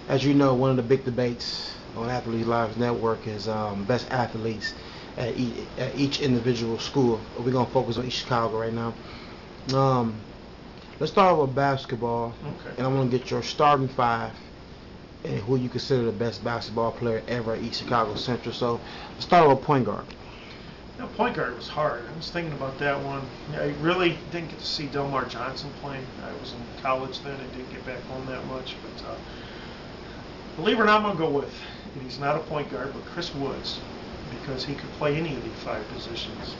As you know, one of the big debates on Athletes Lives Network is best athletes at each individual school. We're gonna focus on East Chicago right now. Um, let's start with basketball, Okay. and I want to get your starting five and who you consider the best basketball player ever at East Chicago Central. So let's start with point guard. Now, point guard was hard. I was thinking about that one. I really didn't get to see Delmar Johnson play. I was in college then. I didn't get back home that much. But believe it or not, I'm going to go with, and he's not a point guard, but Chris Woods, because he could play any of the five positions.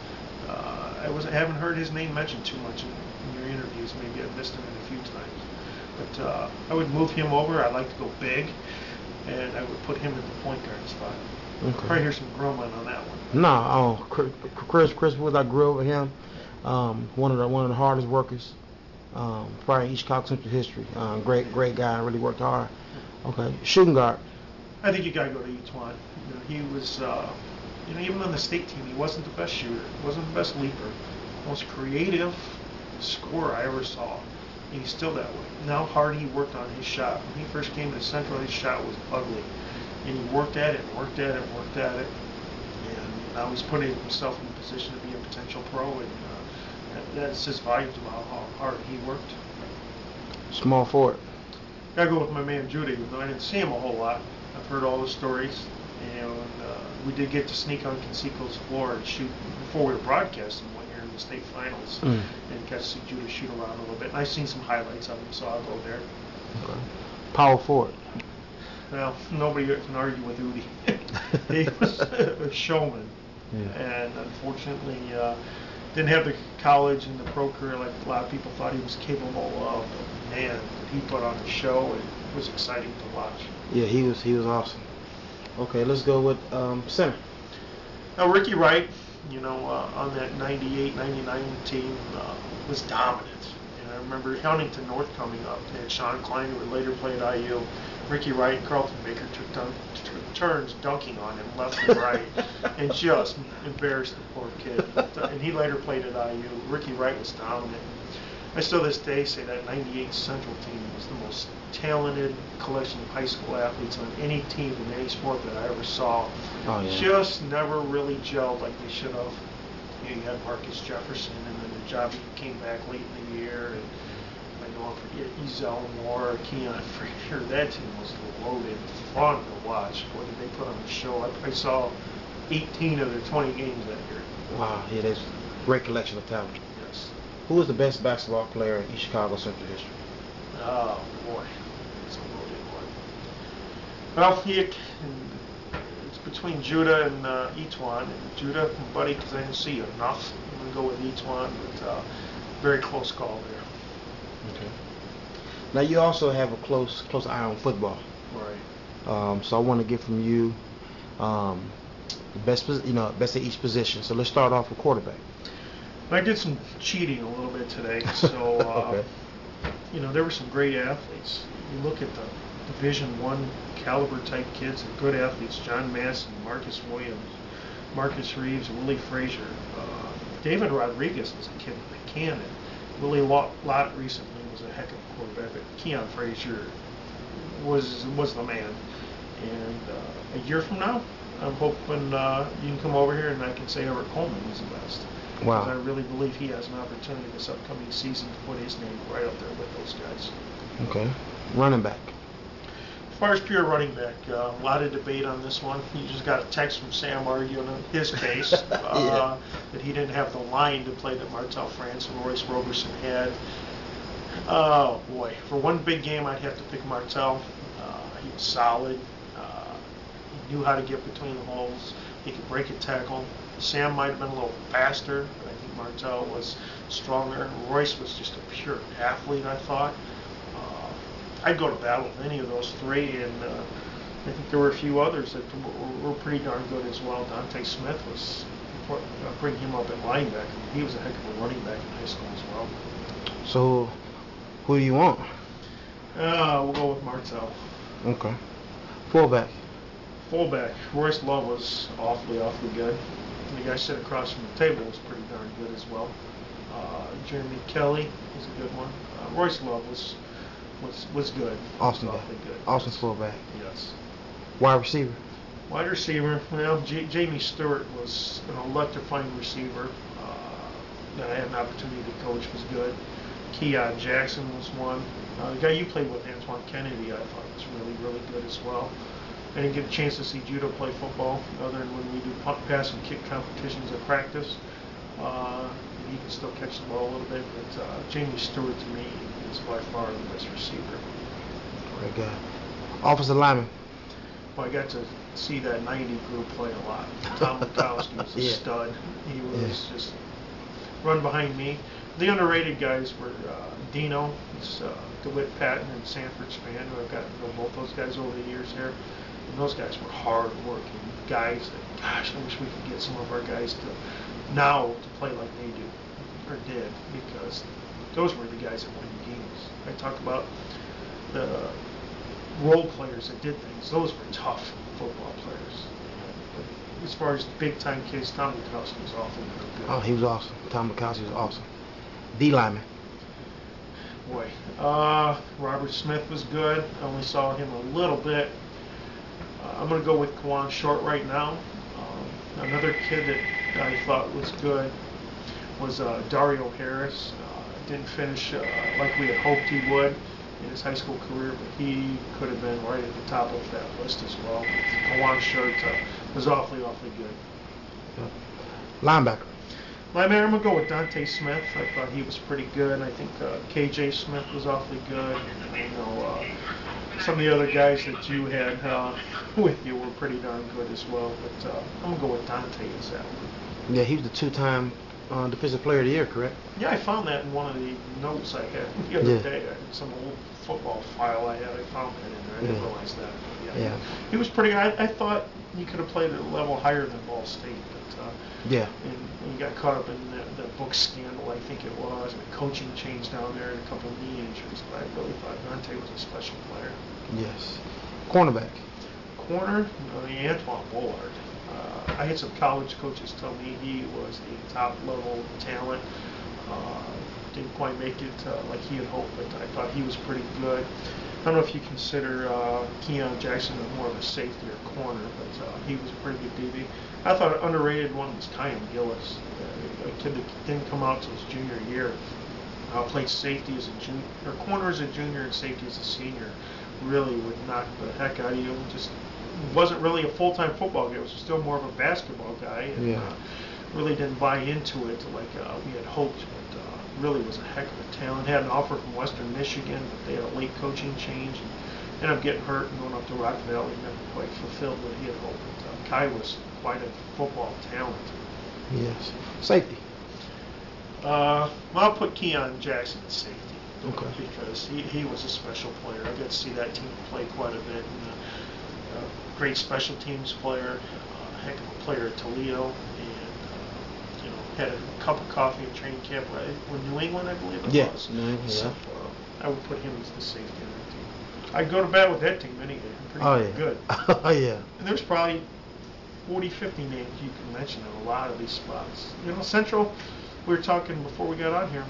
I haven't heard his name mentioned too much in your interviews. Maybe I've missed him in a few times. But I would move him over. I'd like to go big, and I would put him in the point guard spot. Okay. Probably hear some grumbling on that one. No, Chris Woods. I grew up with him. One of the hardest workers, probably in East Chicago Central history. Great guy. Really worked hard. Okay, shooting guard. I think you got to go to Etuan. He was, even on the state team, he wasn't the best shooter, wasn't the best leaper, most creative scorer I ever saw. And he's still that way. And how hard he worked on his shot. When he first came to Central, his shot was ugly. And he worked at it, worked at it, worked at it. And now he's putting himself in a position to be a potential pro. And that says volumes about how hard he worked. Small forward. Gotta go with my man Judy, even though I didn't see him a whole lot. I've heard all the stories. And we did get to sneak on Conseco's floor and shoot before we were broadcasting one year in the state finals. And got to see Judah shoot around a little bit. And I've seen some highlights of him, so I'll go there. Okay. Power forward. Well, nobody can argue with Udi. He was a showman. Yeah. And unfortunately, didn't have the college and the pro career like a lot of people thought he was capable of. But man, he put on a show, and it was exciting to watch. Yeah, he was awesome. Okay, let's go with center. Now, Ricky Wright, on that 98-99 team, was dominant. And I remember Huntington North coming up. They had Sean Klein, who would later play at IU. Ricky Wright and Carlton Baker took turns dunking on him left and right and just embarrassed the poor kid. And he later played at IU. Ricky Wright was dominant. I still this day say that 98 Central team was the most talented collection of high school athletes on any team in any sport that I ever saw. Oh, yeah. Just never really gelled like they should have. You had Marcus Jefferson, and then the job came back late in the year, and I don't forget Ezel Moore, Keon Frazier. That team was loaded, fun to watch. Boy, did they put on a show. I saw 18 of their 20 games that year. Wow, yeah, that's a great collection of talent. Yes. Who was the best basketball player in East Chicago Central history? Oh, boy. It's a loaded one. Well, it's between Judah and Etuan. And Judah, buddy, because I didn't see you enough. I'm going to go with Etuan, but very close call there. Okay. Now, you also have a close eye on football. Right. So I want to get from you the best at each position. So let's start off with quarterback. I did some cheating a little bit today, so okay. There were some great athletes. You look at the Division I caliber type kids, and good athletes: John Masson, Marcus Williams, Marcus Reeves, Willie Frazier. David Rodriguez was a kid with a cannon. Willie Lott recently was a heck of a quarterback, but Keon Frazier was the man. And a year from now, I'm hoping you can come over here and I can say Everett Coleman was the best. Wow. Because I really believe he has an opportunity this upcoming season to put his name right up there with those guys. Okay. Running back. As far as pure running back, a lot of debate on this one. You just got a text from Sam arguing on his case that he didn't have the line to play that Martell France and Royce Roberson had. Oh, boy. For one big game, I'd have to pick Martell. He was solid. He knew how to get between the holes. He could break a tackle. Sam might have been a little faster, but I think Martell was stronger. Royce was just a pure athlete, I thought. I'd go to battle with any of those three, and I think there were a few others that were pretty darn good as well. Dante Smith was, bring him up at linebacker. He was a heck of a running back in high school as well. So, who do you want? We'll go with Martell. Okay. Fullback. Royce Love was awfully good. And the guy sitting across from the table was pretty darn good as well. Jeremy Kelly was a good one. Royce Love was was good. Awesome guy. Awfully good. Awesome fullback. Yes. Wide receiver. Wide receiver. Well, Jamie Stewart was an electrifying receiver that I had an opportunity to coach. Was good. Keon Jackson was one. The guy you played with, Antoine Kennedy, I thought was really good as well. I didn't get a chance to see Judo play football other than when we do punt, pass, and kick competitions at practice. He can still catch the ball a little bit, but Jamie Stewart to me is by far the best receiver. Great guy. Offensive lineman. Well, I got to see that 90 group play a lot. Tom Mikowski was a stud. He was just run behind me. The underrated guys were Dino, DeWitt Patton, and Sanford Span, who I've gotten to know both those guys over the years here. And those guys were hard-working guys that, gosh, I wish we could get some of our guys to play like they do, or did, because those were the guys that won games. I talk about the role players that did things. Those were tough football players. But as far as big-time kids, Tom Mikowski was awfully good. Oh, he was awesome. Tom Mikowski was awesome. D lineman. Boy, Robert Smith was good. I only saw him a little bit. I'm going to go with Kawan Short right now. Another kid that I thought was good was Dario Harris. Didn't finish like we had hoped he would in his high school career, but he could have been right at the top of that list as well. Kawan Short was awfully good. Linebacker. Linebacker, I'm going to go with Dante Smith. I thought he was pretty good. I think KJ Smith was awfully good. I know some of the other guys that you had with you were pretty darn good as well. But I'm going to go with Dante as that one. Yeah, he was the two-time Defensive Player of the Year, correct? Yeah, I found that in one of the notes I had the other day. Some old football file I had. I found that in there. I didn't realize that. Yeah. He was pretty good. I thought he could have played at a level higher than Ball State. But, and he got caught up in that book scandal, I think it was, and the coaching change down there and a couple of knee injuries. But I really thought Dante was a special player. Yes. Cornerback. Corner, Antoine Bullard. I had some college coaches tell me he was a top-level talent. Didn't quite make it like he had hoped, but I thought he was pretty good. I don't know if you consider Keon Jackson more of a safety or corner, but he was a pretty good DB. I thought an underrated one was Kyan Gillis, a kid that didn't come out till his junior year. Played safety as a junior, or corner as a junior and safety as a senior. Really would knock the heck out of you. Just wasn't really a full-time football guy. Was still more of a basketball guy. And, really didn't buy into it like we had hoped. But really was a heck of a talent. Had an offer from Western Michigan, but they had a late coaching change and ended up getting hurt and going up to Rock Valley. Never quite fulfilled what he had hoped. But Kai was quite a football talent. Yes. Safety. I'll put Keon Jackson at safety. Okay. Because he was a special player. I got to see that team play quite a bit. And, great special teams player, heck of a player at Toledo, and had a cup of coffee at training camp with New England, I believe it was. New England, so I would put him as the safety on that team. I'd go to bat with that team any day. Pretty good. Oh yeah. And there's probably 40, 50 names you can mention in a lot of these spots. Central, we were talking before we got on here,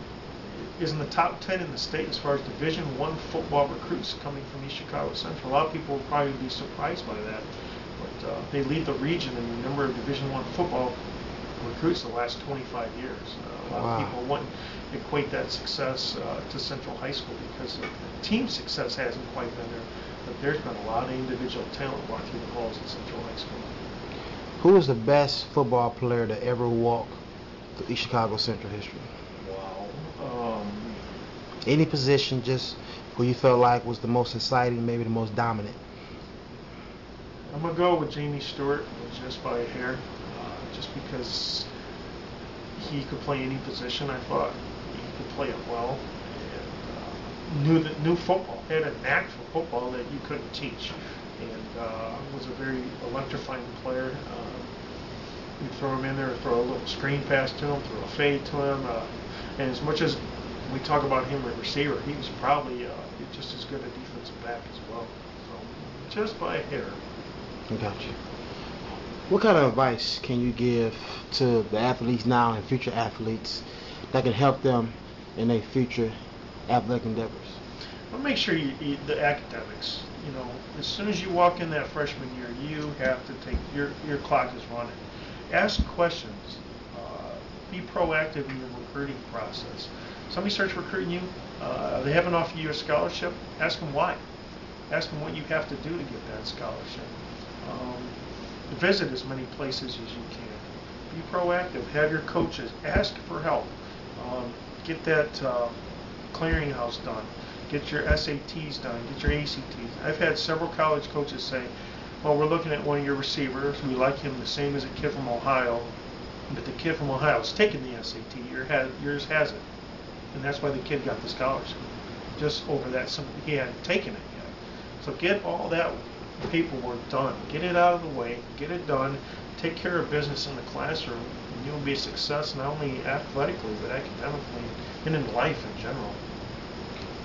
is in the top 10 in the state as far as Division I football recruits coming from East Chicago Central. A lot of people will probably be surprised by that, but they lead the region in the number of Division I football recruits the last 25 years. A lot of people wouldn't equate that success to Central High School because the team success hasn't quite been there, but there's been a lot of individual talent walk through the halls at Central High School. Who was the best football player to ever walk through East Chicago Central history? Any position, just who you felt like was the most exciting, maybe the most dominant? I'm going to go with Jamie Stewart, just by a hair, just because he could play any position. I thought he could play it well, and knew football, had a knack for football that you couldn't teach, and was a very electrifying player. You throw him in there, throw a little screen pass to him, throw a fade to him, and as much as we talk about him as a receiver, he was probably just as good a defensive back as well. So, just by a hair. Gotcha. What kind of advice can you give to the athletes now and future athletes that can help them in their future athletic endeavors? But make sure the academics, as soon as you walk in that freshman year, you have to take, your clock is running. Ask questions. Be proactive in your recruiting process. Somebody starts recruiting you, they haven't offered you a scholarship, ask them why. Ask them what you have to do to get that scholarship. Visit as many places as you can. Be proactive. Have your coaches. Ask for help. Get that clearinghouse done. Get your SATs done. Get your ACTs. I've had several college coaches say, well, we're looking at one of your receivers. We like him the same as a kid from Ohio, but the kid from Ohio is taking the SAT. Yours hasn't. And that's why the kid got the scholarship. Just over that, he hadn't taken it yet. So get all that paperwork done. Get it out of the way. Get it done. Take care of business in the classroom. And you'll be a success not only athletically, but academically and in life in general.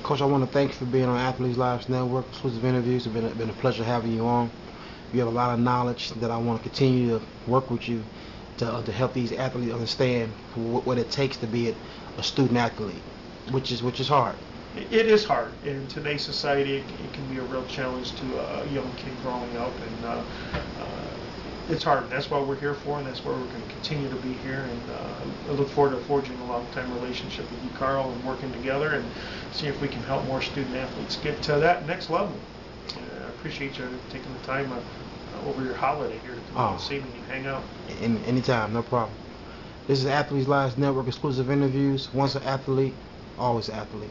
Coach, I want to thank you for being on Athletes Lives Network. Exclusive interviews. It's been a pleasure having you on. You have a lot of knowledge that I want to continue to work with you to help these athletes understand what it takes to be a student athlete, which is hard. It is hard. In today's society, it can be a real challenge to a young kid growing up, and it's hard. That's what we're here for, and that's why we're going to continue to be here. And I look forward to forging a long-time relationship with you, Carl, and working together and see if we can help more student athletes get to that next level. I appreciate you taking the time over your holiday here to come and see me and hang out. Anytime, no problem. This is Athletes Lives Network exclusive interviews. Once an athlete, always an athlete.